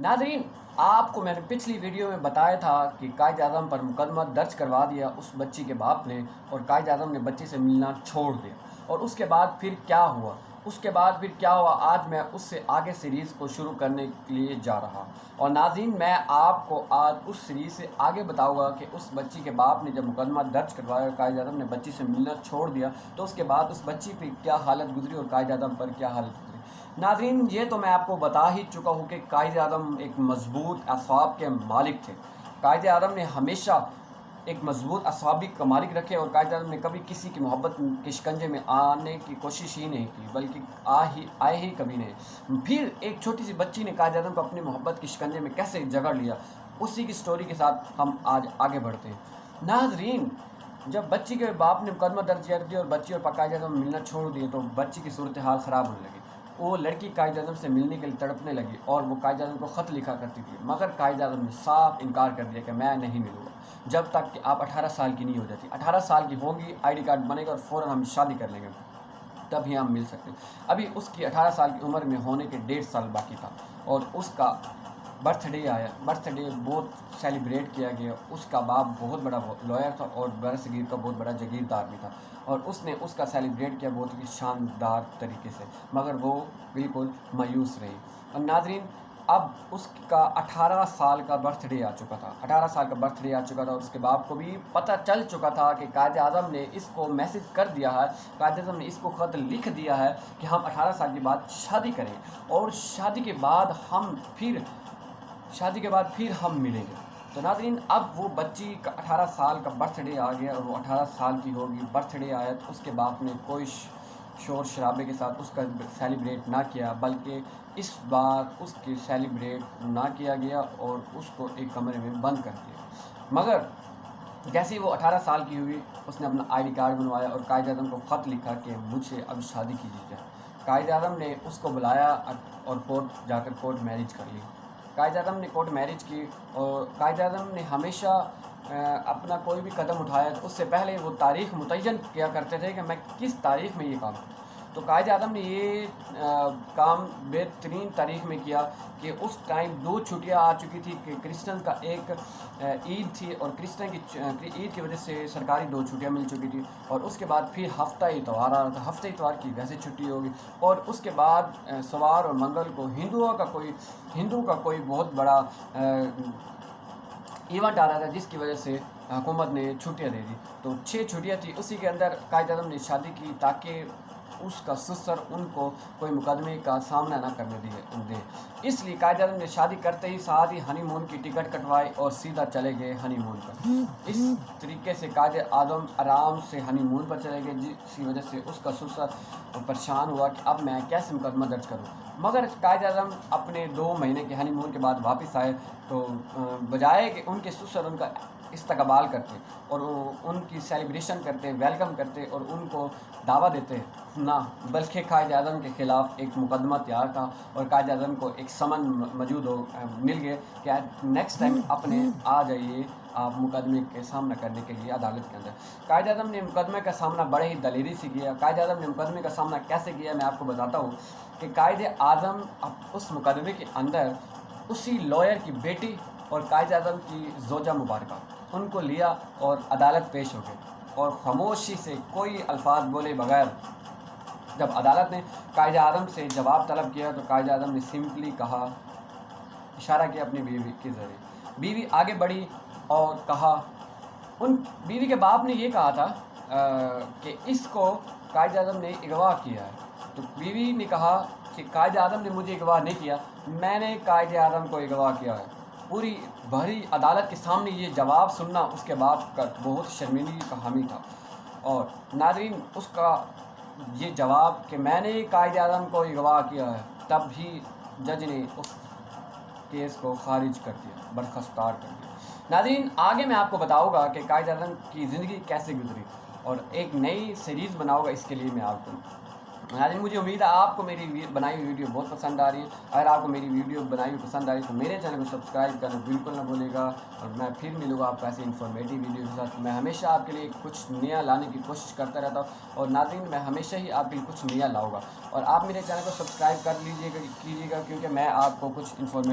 नाज़रीन, आपको मैंने पिछली वीडियो में बताया था कि कायद आज़म पर मुकदमा दर्ज करवा दिया उस बच्ची के बाप ने, और कायद आज़म ने बच्ची से मिलना छोड़ दिया। और उसके बाद फिर क्या हुआ, आज मैं उससे आगे सीरीज़ को शुरू करने के लिए जा रहा। और नाज़रीन, मैं आपको आज उस सीरीज़ से आगे बताऊंगा कि उस बच्ची के बाप ने जब मुकदमा दर्ज करवाया, कायद आज़म ने बच्ची से मिलना छोड़ दिया, तो उसके बाद उस बच्ची पर क्या हालत गुजरी और कायद आज़म पर क्या हालत गुजरी। नाज़रीन, ये तो मैं आपको बता ही चुका हूँ कि कायद आज़म एक मजबूत असाब के मालिक थे। कायद आज़म ने हमेशा एक मजबूत असाबी का मालिक रखे, और कायद आज़म ने कभी किसी की मोहब्बत के शिकंजे में आने की कोशिश ही नहीं की, बल्कि आए ही कभी नहीं। फिर एक छोटी सी बच्ची ने कायद आज़म को अपनी मोहब्बत के शिकंजे में कैसे जकड़ लिया, उसी की स्टोरी के साथ हम आज आगे बढ़ते हैं। नाज़रीन, जब बच्ची के बाप ने मुकदमा दर्ज कर दिया और बच्ची और कायद आज़म मिलना छोड़ दिए, तो बच्ची की सूरत हाल ख़राब होने लगी। वो लड़की कायद आज़म से मिलने के लिए तड़पने लगी और वो कायद आज़म को ख़त लिखा करती थी, मगर कायद आज़म ने साफ इनकार कर दिया कि मैं नहीं मिलूँगा जब तक कि आप 18 साल की नहीं हो जाती। 18 साल की होगी, ID कार्ड बनेगा और फ़ौरन हम शादी कर लेंगे, तभी हम मिल सकते हैं। अभी उसकी 18 साल की उम्र में होने के 1.5 साल बाकी था, और उसका बर्थडे आया। बर्थडे बहुत सेलिब्रेट किया गया। उसका बाप बहुत बड़ा लॉयर था और बरसगीर का बहुत बड़ा जागीरदार भी था, और उसने उसका सेलिब्रेट किया बहुत ही शानदार तरीके से, मगर वो बिल्कुल मायूस रही। और नाज़रीन, अब उसका 18 साल का बर्थडे आ चुका था। 18 साल का बर्थडे आ चुका था, और उसके बाप को भी पता चल चुका था कि कायद आज़म ने इसको मैसेज कर दिया है, कायद आज़म ने इसको ख़त लिख दिया है कि हम 18 साल के बाद शादी करें, और शादी के बाद हम मिलेंगे। तो नाज़रीन, अब वो बच्ची का 18 साल का बर्थडे आ गया, और वो 18 साल की होगी। बर्थडे आया तो उसके बाप ने कोई शोर शराबे के साथ उसका सेलिब्रेट ना किया, बल्कि इस बार उसकी सेलिब्रेट ना किया गया और उसको एक कमरे में बंद कर दिया। मगर जैसे ही वो 18 साल की हुई, उसने अपना ID कार्ड बनवाया और कायद आज़म को ख़त लिखा कि मुझसे अब शादी कीजिए। कायद आज़म ने उसको बुलाया और कोर्ट जाकर कोर्ट मैरिज कर ली। कायद आज़म ने कोर्ट मैरिज की, और कायद आज़म ने हमेशा अपना कोई भी कदम उठाया तो उससे पहले वो तारीख़ मुतय्यन किया करते थे कि मैं किस तारीख़ में ये काम करूँ। तो कायद आज़म ने ये काम बेहतरीन तारीख़ में किया कि उस टाइम 2 छुट्टियाँ आ चुकी थी कि क्रिश्चियन का एक ईद थी, और क्रिश्चियन की ईद की वजह से सरकारी 2 छुट्टियाँ मिल चुकी थी, और उसके बाद फिर हफ्ता इतवार आ रहा था। हफ्ते इतवार की वैसे छुट्टी होगी, और उसके बाद सवार और मंगल को हिंदू का कोई बहुत बड़ा इवेंट आ रहा था, जिसकी वजह से हुकूमत ने छुट्टियाँ दे दी। तो 6 छुट्टियाँ थी। उसी के अंदर कायद आज़म ने शादी की ताकि उसका ससुर उनको कोई मुकदमे का सामना ना करने दे। इसलिए कायद आज़म ने शादी करते ही साथ ही हनीमून की टिकट कटवाई और सीधा चले गए हनीमून पर। इस तरीके से कायद आज़म आराम से हनीमून पर चले गए, जिसकी वजह से उसका ससुर परेशान हुआ कि अब मैं कैसे मुकदमा दर्ज करूँ। मगर कायद आज़म अपने 2 महीने के हनीमून के बाद वापस आए, तो बजाय कि उनके ससुर उनका इस्तकबाल करते और उनकी सेलिब्रेशन करते, वेलकम करते और उनको दावा देते ना, बल्कि कायद आज़म के ख़िलाफ़ एक मुकदमा तैयार था, और कायद आज़म को एक समन मिल गए कि नेक्स्ट टाइम अपने आ जाइए आप मुकदमे के सामना करने के लिए अदालत के अंदर। कायद आज़म ने मुकदमे का सामना बड़े ही दलेरी से किया। कायद आज़म ने मुकदमे का सामना कैसे किया, मैं आपको बताता हूँ कि कायद आज़म उस मुकदमे के अंदर उसी लॉयर की बेटी और कायद आज़म की ज़ौजा मुबारका उनको लिया और अदालत पेश हो गए, और खामोशी से कोई अल्फाज बोले बगैर जब अदालत ने कायद आज़म से जवाब तलब किया, तो कायद आज़म ने सिंपली कहा, इशारा किया अपनी बीवी के ज़रिए। बीवी आगे बढ़ी और कहा, बीवी के बाप ने ये कहा था कि इसको कायद आज़म ने अगवा किया है। तो बीवी ने कहा कि कायद आज़म ने मुझे अगवा नहीं किया, मैंने कायद आज़म को अगवा किया है। पूरी भरी अदालत के सामने ये जवाब सुनना उसके बाप का बहुत शर्मिंदगी का हामी था। और नाज़रीन, उसका ये जवाब कि मैंने कायद आज़म को अगवा किया है, तब भी जज ने उस केस को खारिज कर दिया, बर्खास्तार कर दिया। नाज़रीन, आगे मैं आपको बताऊंगा कि कायद आज़म की ज़िंदगी कैसे गुजरी, और एक नई सीरीज़ बनाऊंगा इसके लिए मैं आपको। नाज़रीन, मुझे उम्मीद है आपको मेरी बनाई हुई वीडियो बहुत पसंद आ रही है। अगर आपको मेरी वीडियो बनाई हुई पसंद आ रही है तो मेरे चैनल को सब्सक्राइब करना बिल्कुल ना भूलिएगा, और मैं फिर मिलूँगा आपको ऐसे इन्फॉर्मेटिव वीडियो के साथ। मैं हमेशा आपके लिए कुछ नया लाने की कोशिश करता रहता हूँ, और नाज़रीन, मैं हमेशा ही आपके लिए कुछ नया लाऊँगा, और आप मेरे चैनल को सब्सक्राइब कर कीजिएगा, क्योंकि मैं आपको कुछ इन्फॉर्मेटिव